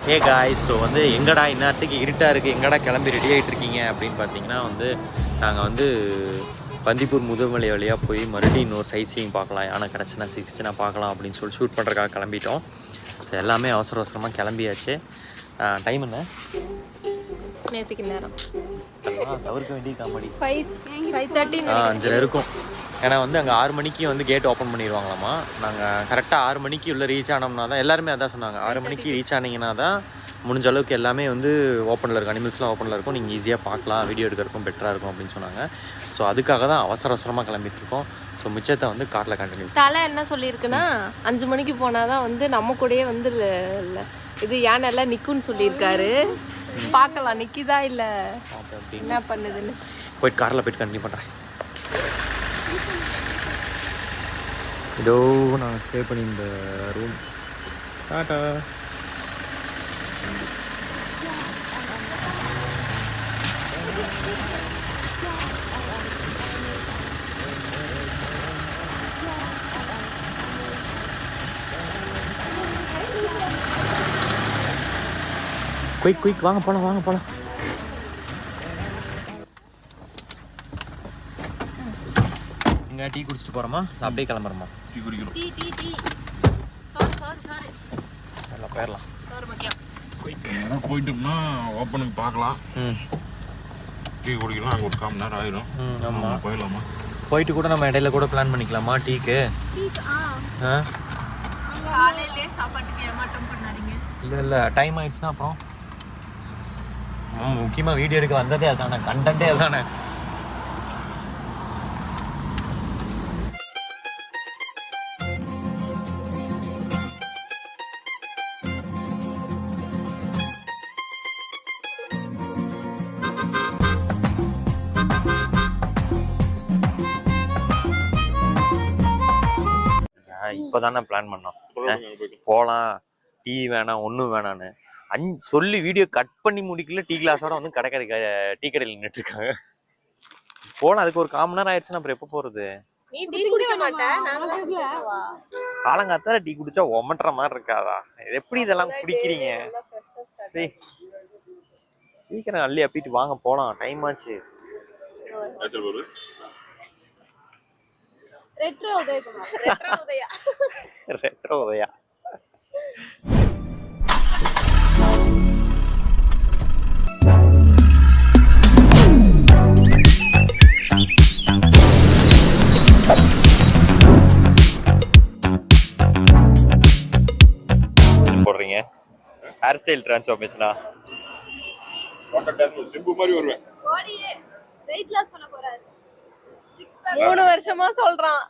Hey guys, so வந்து எங்கடா இந்நேரத்துக்கு இருட்டாக இருக்குது, எங்கடா கிளம்பி ரெடி ஆகிட்டு இருக்கீங்க அப்படின்னு பார்த்தீங்கன்னா வந்து நாங்கள் வந்து பந்திப்பூர் முதுமலை வழியாக போய் மறுபடியும் இன்னொரு சைட் சீயிங் பார்க்கலாம், யானை கிடச்சினா சிக்ஸ்டினா பார்க்கலாம் அப்படின்னு சொல்லி ஷூட் பண்ணுறதுக்காக கிளம்பிட்டோம். ஸோ எல்லாமே அவசர அவசரமாக கிளம்பியாச்சு. டைம் என்ன? நேற்றுக்கு நேரம் தவிர்க்க வேண்டிய காமெடி 5:30 5:30 இருக்கும். ஏன்னா வந்து அங்கே 6 மணிக்கு வந்து கேட் ஓப்பன் பண்ணிடுவாங்களாமா. நாங்கள் கரெக்டாக 6 மணிக்கு உள்ளே ரீச் ஆனோம்னா தான், எல்லாருமே அதான் சொன்னாங்க, 6 மணிக்கு ரீச் ஆனீங்கன்னா தான் முடிஞ்ச அளவுக்கு எல்லாமே வந்து ஓப்பனில் இருக்கும், அனிமல்ஸ்லாம் ஓப்பனில் இருக்கும், நீங்கள் ஈஸியாக பார்க்கலாம், வீடியோ எடுக்கிறதுக்கும் பெட்டராக இருக்கும் அப்படின்னு சொன்னாங்க. ஸோ அதுக்காக தான் அவசர அவசரமாக கிளம்பிட்டுருக்கோம். ஸோ மிச்சத்தை வந்து காரில் கண்டினியூ. தலை என்ன சொல்லியிருக்குன்னா 5 மணிக்கு போனால் தான் வந்து நம்ம கூடயே வந்து இது யானை எல்லாம் நிற்கும்னு சொல்லியிருக்காரு. பார்க்கலாம் நிற்கிதா இல்லை என்ன பண்ணுதுன்னு. போயிட்டு காரில் போயிட்டு கண்டினியூ பண்ணுறேன். இதோ நாங்கள் ஸ்டே பண்ணி இந்த ரூம். டாட்டா. குயிக் வாங்க போகலாம். இங்கே டீ குடிச்சிட்டு போகிறோமா, அப்படியே கிளம்புறோமா? டீ குடிக்கிறோம். டீ சாரி எல்லாம் போயிடலாம். முக்கியம். போயிட்டோம்னா ஓப்பனுக்கு பார்க்கலாம். டீ குடிக்கலாம், அங்கே ஒரு 1/4 மணி நேரம் ஆயிடும். ஆமாம், போயிடலாமா? போயிட்டு கூட நம்ம இடையில கூட பிளான் பண்ணிக்கலாமா டீக்கு? காலையிலே சாப்பாட்டுக்கு ஏமாற்றம் பண்ணாதீங்க. இல்லை டைம் ஆயிடுச்சுன்னா அப்புறம் முக்கியமாக வீடியோ எடுக்க வந்ததே அதானே, கண்டென்ட்டே அதானே. இப்போதானே பிளான் பண்ணோம், போகலாம் டீ வேணாம் ஒன்றும் வேணான்னு சொல்லி வீடியோ கட் பண்ணி முடிக்கல. டீ கிளாஸோட வந்து டீ கடையில் நின்றுட்டு இருக்காங்க. போகலாம், அதுக்கு ஒரு 1/4 மணி நேரம் ஆயிடுச்சுன்னா அப்புறம் எப்போ போகிறது? காலங்காத்தால டீ குடிச்சா ஒமட்டுற மாதிரி இருக்காதா? எப்படி இதெல்லாம் குடிக்கிறீங்க? சீக்கிரம் அள்ளி அப்பிட்டு வாங்க போகலாம், டைம் ஆச்சு. ரெட்ரோ உதயா. போடுறீங்க ஹேர் ஸ்டைல் டிரான்ஸ்ஃபார்மேஷனா? சிம்பு மாதிரி வருவேன். பாடியே வெயிட் லாஸ் பண்ண போறாரு. 3 வருஷமா சொல்றான்,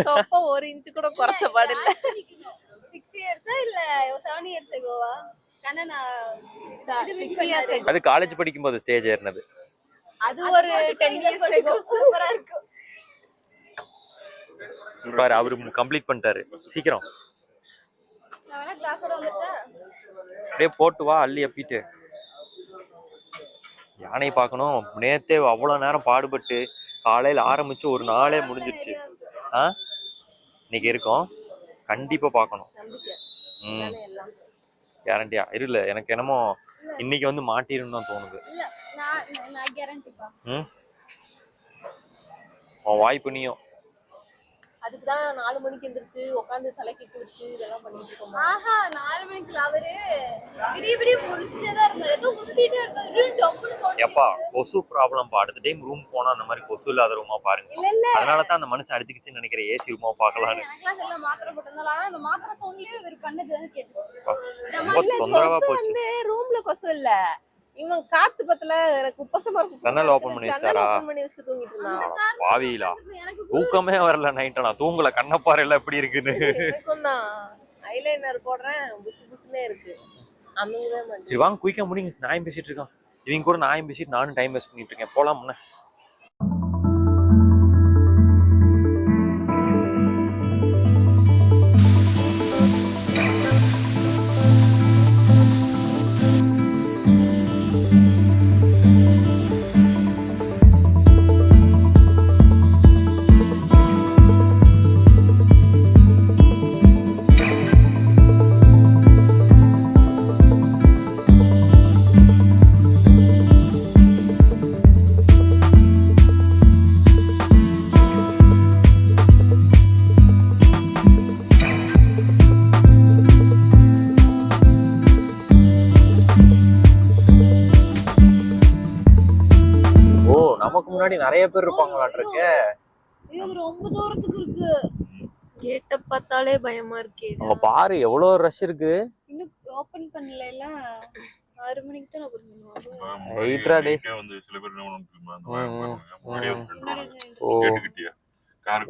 தொப்ப 1 இன்ச் கூட குறைச்ச பாடு இல்ல. 6 இயர்ஸ் இல்ல 7 இயர்ஸ் agoவா? கண்ணனா 6 years ago. அது காலேஜ் படிக்கும்போது ஸ்டேஜ் ஏறினது. அது ஒரு 10 இயர்ஸ் ago. சூப்பரா இருக்கு பாரு, அவரு கம்ப்ளீட் பண்ணிட்டாரு சீக்கிரம். நான் வேணா கிளாஸோட வந்துட்டா அப்படியே போட்டு வா அள்ளி அப்பிட்டு. யானை பார்க்கணும். நேத்தே அவ்வளோ நேரம் பாடுபட்டு காலையில் ஆரம்பிச்சு ஒரு நாளே முடிஞ்சிருச்சு. இன்னைக்கு இருக்கோம், கண்டிப்பா பார்க்கணும். கேரண்டியா இருல, எனக்கு என்னமோ இன்னைக்கு வந்து மாட்டிருன்னு தான் தோணுது. உன் வாய்ப்பு நீயும். அதுக்கு தான் 4 மணிக்கு எந்திரிச்சு உட்காந்து தலைக்கு குளிச்சு இதெல்லாம் பண்ணிட்டு இருக்கோம். 4 மணிக்கு அவரு விடிய முடிச்சிட்டே தான் இருந்தாரு. ஏதோ உருட்டிட்டே இருக்காரு. டப்புன்னு சவுண்ட். எப்பா கொசு ப்ராப்ளம் பா, அடுத்த டைம் ரூம் போனா அந்த மாதிரி கொசு இல்லாத ரூமா பாருங்க. அதனால தான் அந்த மனுஷன் அடிச்சுக்கிச்சுன்னு நினைக்கிறேன், ஏசி ரூமா பார்க்கலாம்னு. கிளாஸ் எல்லாம் மாத்திரை போட்டதால ஆனா அந்த மாத்திரை சவுண்ட்லயே இவர் பண்ணது வந்து கேட்டுச்சு. ரொம்ப தொந்தரவா போச்சு. வந்து ரூம்ல கொசு இல்ல, இவன் காத்து பத்தல எனக்கு உப்பசமா இருக்கு. ஜன்னல் ஓபன் பண்ணி வச்சிட்டாரா? ஓபன் பண்ணி வச்சிட்டு தூங்கிட்டு இருந்தான். பாவிலா, தூக்கமே வரல நைட். நான் தூங்கல, கண்ணப்பாறை எல்லாம் எப்படி இருக்குன்னு. எனக்கும்தான் ஐலைனர் போடுறேன், புசு புசுனே இருக்கு. சரி வாங்க குயிக்கா முடிங்க, நாயும் பேசிட்டு இருக்கான். இவங்க கூட நாயும் பேசிட்டு நானும் டைம் வேஸ்ட் பண்ணிட்டு இருக்கேன். போலாம் முன்ன. முன்னாடி நிறைய பேர் இருப்பாங்களாட்டிருக்கு. இது ரொம்ப தூரத்துக்கு இருக்கு. கேட்ட பார்த்தாலே பயமா இருக்கே. அங்க பாரு எவ்வளவு ரஷ் இருக்கு. இன்னும் ஓபன் பண்ணல. 6 மணிக்கு தான் ஓபன் பண்ணுவாங்க. வெயிட்ரா டே. வந்து சில பேர் என்ன பண்ணுவாங்க கேட்டுக்கிட்டியா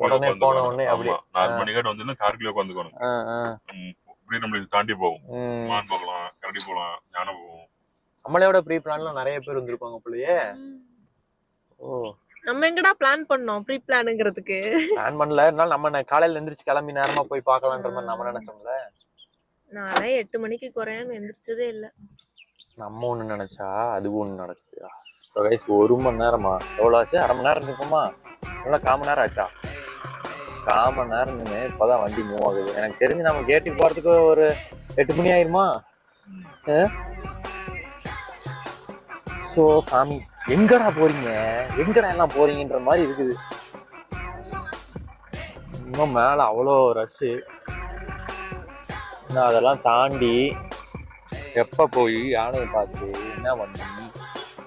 உடனே போன உடனே அப்படியே 4 மணிக்காட்டு வந்து காருக்குள்ளே உட்காந்துக்கணும். இப்படி நம்மளுக்கு தாண்டி போகும். மான் போகலாம், கரடி போகலாம், யானை போகும். நம்மளோட ப்ரீ பிளான்லாம் நிறைய பேர் வந்திருப்பாங்க போலயே. ஓ நம்ம எங்கடா பிளான் பண்ணோம் ப்ரீ பிளான்ங்கிறதுக்கு? பிளான் பண்ணல. இருந்தாலும் நம்ம காலையில எந்திரிச்சு கிளம்பி நேரமா போய் பார்க்கலான்ற மாதிரி நம்ம நினைச்சோம்ல. நாளை 8 மணிக்கு குறையாம எந்திரிச்சதே இல்ல. நம்ம ஒண்ணு நினைச்சா அது ஒண்ணு நடக்குது. கைஸ் 1 மணி நேரமா எவ்வளவு ஆச்சு? அரை மணி நேரம் இருக்குமா? இல்லை 1/4 மணி நேரம் ஆச்சா? 1/4 மணி நேரம் இப்பதான் வண்டி மூவ் ஆகுது. எனக்கு தெரிஞ்சு நம்ம கேட்டுக்கு போறதுக்கு ஒரு 8 மணி ஆயிருமா? சோ சாமி எங்கடா போறீங்க, எங்கடா எல்லாம் போறீங்கன்ற மாதிரி இருக்குது. இன்னும் மேல அவ்வளோ ரஷ்ஷு. நான் அதெல்லாம் தாண்டி எப்ப போய் யானையை பார்த்து என்ன பண்ணி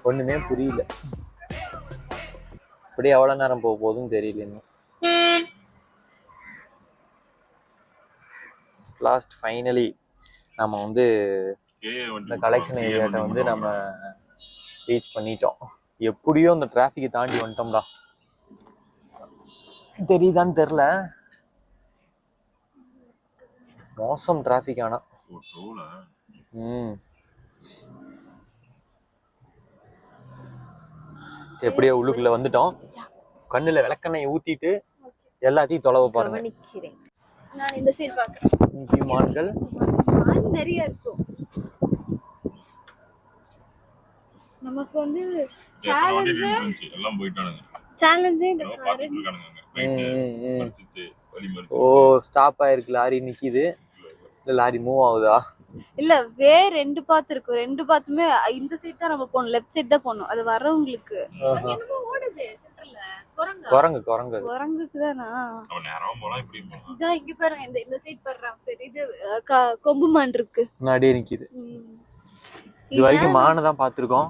ஒண்ணுமே புரியல. இப்படி எவ்வளவு நேரம் போக போகுதுன்னு தெரியல. இன்னும் லாஸ்ட் ஃபைனலி நம்ம வந்து இந்த கலெக்ஷன் ஏரியாட்ட வந்து நம்ம ரீச் பண்ணிட்டோம். எப்படியோ இந்த டிராஃபிக்கை தாண்டி வந்துட்டோம்டா. தெரியுதான்னு தெரியல, மோசம் டிராஃபிக். ஆனா எப்படியோ உள்ளுக்குள்ள வந்துட்டோம். கண்ணுல விளக்கெண்ணெய் ஊத்திட்டு எல்லாத்தையும் தொலைவ பாருங்க. நான் இந்த சைடு பாக்குறேன். மான்கள் நிறைய இருக்கும். நமக்கு வந்து சேலஞ்ச் இந்த ஓ ஸ்டாப் ஆயிருக்கு. லாரி நிக்குது. இல்ல லாரி மூவ் ஆகுதா? இல்ல 2 பாத்து இருக்கும். 2 பாத்துமே இந்த சைடு தான் நம்ம போணும். லெஃப்ட் சைடு தான் போணும். அது வரவங்களுக்கு ஓடுது. குரங்கு குரங்கு குரங்குக்கு தானா? இதான் இங்க பாருங்க. இந்த சைடு பாருங்க. இது கொம்பு மான் இருக்கு. முன்னாடியே நிக்குது. இது வரைக்கும் மானை தான் பாத்துருக்கோம்.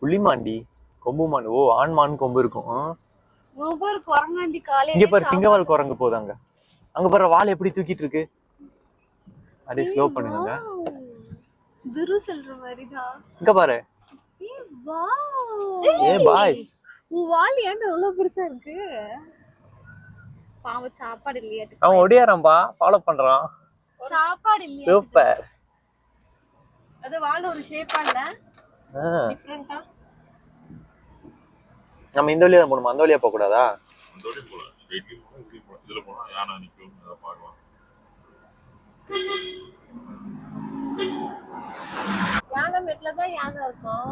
புள்ளிமாண்டி கொம்பு மான். ஓ ஆண் மான் கொம்பு இருக்கும். இங்க பாரு சிங்கவால் குரங்கு போதாங்க. அங்க பாரு வால் எப்படி தூக்கிட்டு இருக்கு. அப்படியே ஸ்லோ பண்ணுங்க. துரு சொல்ற மாதிரி தான். இங்க பாரு. ஏ பாய்ஸ் வால் ஏன்டா இவ்வளவு பெருசா இருக்கு? பாவ சாப்பாடு இல்லையா? அவன் ஓடியாராம்பா, ஃபாலோ பண்றான். சாப்பாடு இல்லையா? சூப்பர். அது வால் ஒரு ஷேப்பா இல்ல? டிஃபரண்டா. நம்ம இந்த வழியா போணுமா? அந்த வழியா போக கூடாதா? அந்த வழியா போலாம். இதுல போனா யானை நிக்கும், அத பார்க்கலாம். யானை மெட்ல தான் யானை இருக்கும்.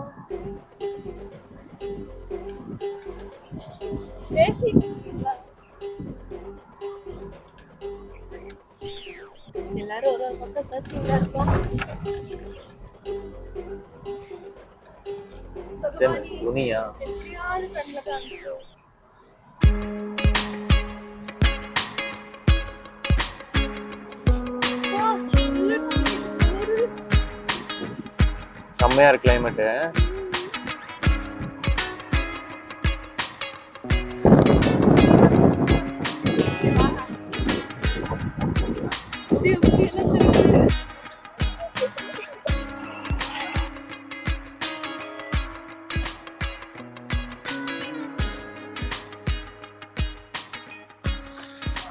பேசிட்டீங்களா? எல்லாரும் ஒரு பக்கம் சர்ச்சிங்ல இருக்கோம். துணியா எப்படியாவது கண்ணுல காமிச்சிடும். செம்மையா இருக்கு கிளைமேட்.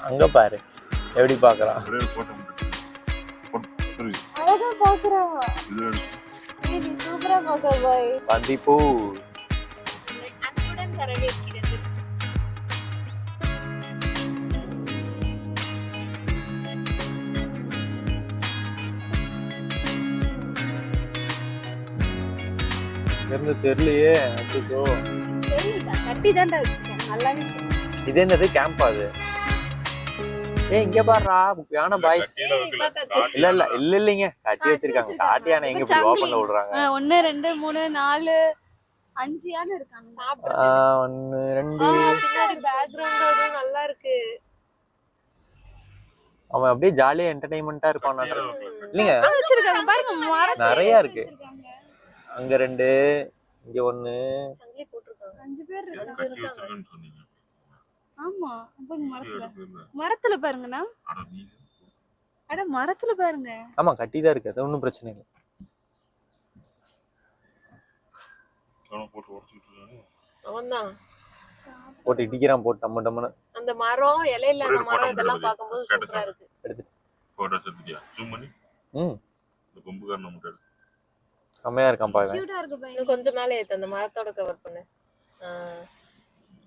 அங்க பாரு எப்படி பாக்குறான். அழகா பாக்குறான். சூப்பரா பாக்குற பாய். பந்திப்பூ அன்புடன் வரவேற்கிறது. இருந்து தெரியலையே. கட்டி தாண்டா வச்சுக்கேன். நல்லாவே இது என்னது கேம்ப்? அது இங்க பாருடா யானை பாய்ஸ். இல்ல இல்ல இல்ல இல்லைங்க கட்டி வச்சிருக்காங்க. காட்டு யானை எங்க இப்படி ஓபன்ல விடுறாங்க? 1 2 3 4 5 யானை இருக்காங்க. 1 2 பின்னாடி பேக்ரவுண்ட் நல்லா இருக்கு. அவன் அப்படியே ஜாலியா என்டர்டெயின்மெண்டா இருப்பான். இல்லைங்க வச்சிருக்காங்க பாருங்க. நிறைய இருக்கு. அங்க 2, இங்க 1. சங்கிலி போட்டுருக்காங்க. 5 பேர் இருக்காங்க. கட்டி வச்சிருக்கேன்னு சொன்னீங்க. ஆமா. அப்ப மரத்துல பாருங்கண்ணா. அட மரத்துல பாருங்க. ஆமா கட்டி தான் இருக்கு, அது ஒன்றும் பிரச்சனை இல்லை. அவன்தான் போட்டு இடிக்கிறான், போட்டு டம்மு டம்முன்னு. அந்த மரம் இலையில அந்த மரம் இதெல்லாம் பார்க்கும்போது சூப்பரா இருக்கு. எடுத்துட்டு போட்டோஸ் எடுத்துட்டியா? ஜூம் பண்ணி இந்த கொம்புகாரன் மட்டும் எடுத்து. செம்மையா இருக்கான் பாருங்க. கியூட்டா இருக்கு பையன். கொஞ்சம் மேலே ஏத்து, அந்த மரத்தோட கவர் பண்ணு.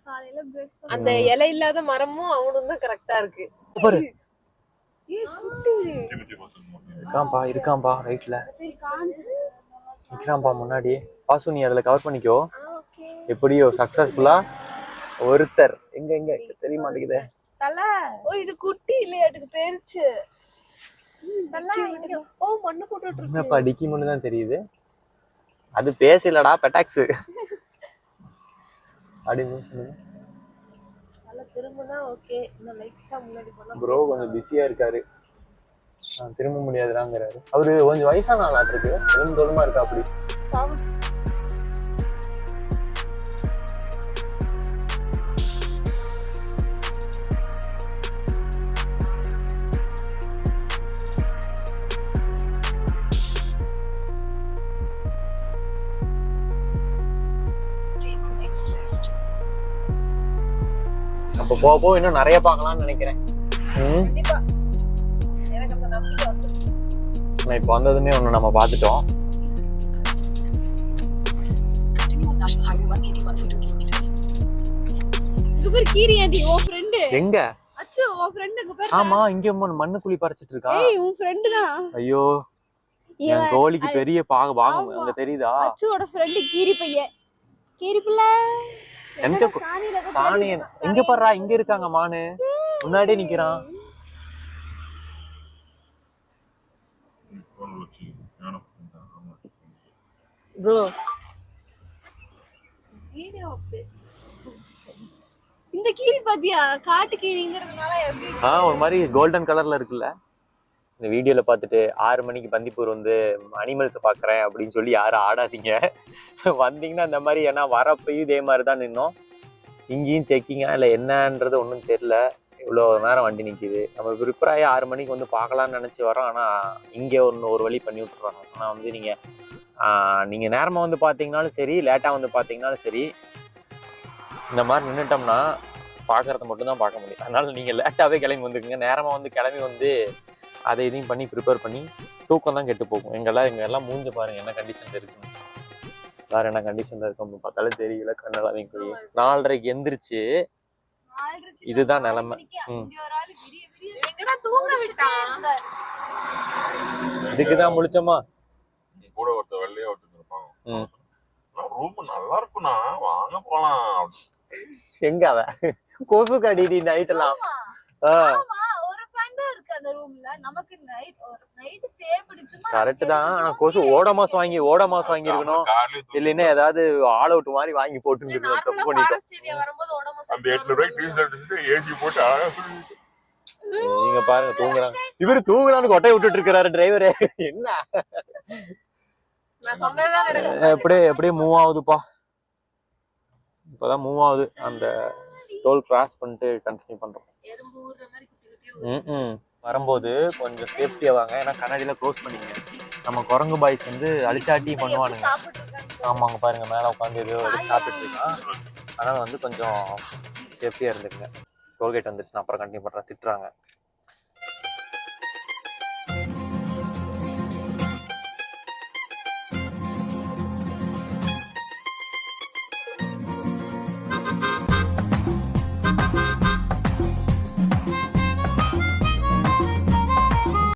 காலையில பிரேக் அந்த இலை இல்லாத மரமும் அவனும் தான் கரெக்டா இருக்கு பாரு. இருக்காம்பா ரைட்ல நிக்கிறான்பா முன்னாடி. பாசு நீ அதுல கவர் பண்ணிக்கோ. எப்படியோ சக்சஸ்ஃபுல்லா ஒருத்தர் எங்க தெரிய மாட்டேங்குதே. தல ஓ இது குட்டி இல்லையாட்டுக்கு பேருச்சு. தல ஓ மண்ணு போட்டுட்டு இருக்கு. என்னப்பா டிக்கி மண்ணு தான் தெரியுது. அது பேசலடா பெட்டாக்ஸ். அப்படின்னு சொல்லுங்க. தல திரும்பினா ஓகே. இன்னும் லைட்டா முன்னாடி போனா ப்ரோ கொஞ்சம் பிஸியா இருக்காரு, திரும்ப முடியாதுறாங்கறாரு. அவரு கொஞ்சம் வயசான ஆளாட்டு இருக்கு, எலும்புமா இருக்கா அப்படி. அப்ப போக இன்னும் நிறைய பார்க்கலாம்னு நினைக்கிறேன். கண்டிப்பா எனக்கு அந்த நம்பிக்கை வந்து. நான் இப்போ வந்ததுமே ஒன்று நம்ம பார்த்துட்டோம். இங்க பேர் கீரியாண்டி உன் ஃப்ரெண்ட். எங்க? அச்சு உன் ஃப்ரெண்ட் இங்க பேர். ஆமா இங்க மண்ணு குழி பறிச்சிட்டு இருக்கா. ஏய் உன் ஃப்ரெண்ட் தான். ஐயோ என் கோழிக்கு பெரிய பாகம் அங்க தெரியுதா? அச்சுவோட ஃப்ரெண்ட் கீரி பையன். கீரி பிள்ளை எங்க சாணியன் எங்க பாறா? இங்க இருக்காங்க மானு, முன்னாடியே நிக்கிறான். ப்ரோ இந்த கீரி பாத்தியா? காட்டு கீரிங்கிறதுனால எப்படி ஒரு மாதிரி கோல்டன் கலர்ல இருக்குல்ல. இந்த வீடியோல பார்த்துட்டு 6 மணிக்கு பந்திப்பூர் வந்து அனிமல்ஸ் பாக்குறேன் அப்படின்னு சொல்லி யாரும் ஆடாதீங்க. வந்தீங்கன்னா இந்த மாதிரி, ஏன்னா வரப்பையும் இதே மாதிரி தான் நின்னோம். இங்கேயும் செக்கிங்கா இல்லை என்னன்றது ஒன்றும் தெரியல. இவ்வளோ நேரம் வண்டி நிற்கிது. நம்ம ப்ரிப்பராகி 6 மணிக்கு வந்து பார்க்கலான்னு நினச்சி வரோம். ஆனால் இங்கே ஒரு வழி பண்ணி விட்டுறாங்க. ஆனால் வந்து நீங்கள் நேரமாக வந்து பார்த்தீங்கன்னாலும் சரி, லேட்டாக வந்து பார்த்தீங்கன்னாலும் சரி, இந்த மாதிரி நின்றுட்டோம்னா பார்க்குறத மட்டும்தான் பார்க்க முடியும். அதனால் நீங்கள் லேட்டாகவே கிளம்பி வந்துக்குங்க. நேரமாக வந்து கிளம்பி வந்து அதை இதையும் பண்ணி ப்ரிப்பேர் பண்ணி தூக்கம் தான் கெட்டு போகும். எங்கெல்லாம் மூஞ்ச பாருங்கள் என்ன கண்டிஷனில் இருக்குன்னு. வேறு என்ன கண்டிஷனில் இருக்கும் பார்த்தாலே தெரியல. கண்ணெல்லாம் வீங்கி 4:30க்கு எந்திரிச்சு இதுதான் நிலைமை. இதுக்குதான் முழிச்சோமா. கூட ஒருத்தர் வெள்ளையா ஒருத்தர் இருப்பாங்க. ரூம் நல்லா இருக்குண்ணா வாங்க போலாம். எங்க அவ கொசு கடி நைட்டெல்லாம். ஒரு ஃபேண்டா இருக்கு அந்த ரூம்ல. நமக்கு நைட் ஸ்டே பண்ணிச்சுமா கரெக்ட் தான். ஆனா கொசு ஓட மாசம் வாங்கி இருக்கணும். இல்லைன்னா ஏதாவது ஆல் அவுட் மாதிரி வாங்கி போட்டு தப்பு பண்ணிட்டோம். அந்த 800 ரூபாய்க்கு டீசல் அடிச்சுட்டு ஏசி போட்டு நீங்க பாருங்க தூங்குறாங்க. இவரு தூங்குறான்னு கொட்டையை விட்டுட்டு இருக்கிறாரு டிரைவரு. என்ன எப்படியே மூவ் ஆகுதுப்பா. இப்பதான் மூவ் ஆகுது. அந்த டோல் கிராஸ் பண்ணிட்டு கண்டினியூ பண்றோம். வரும்போது கொஞ்சம் சேஃப்டியா வாங்க, ஏன்னா கண்ணாடியில க்ளோஸ் பண்ணிங்க. நம்ம குரங்கு பாய்ஸ் வந்து அழிச்சாட்டி பண்ணுவானுங்க. ஆமாங்க பாருங்க மேல உட்காந்து ஏதோ சாப்பிட்டு இருக்கான். அதனால வந்து கொஞ்சம் சேஃப்டியா இருந்துக்குங்க. டோல்கேட் வந்துருச்சு, நான் அப்புறம் கண்டினியூ பண்றேன். திட்டுறாங்க.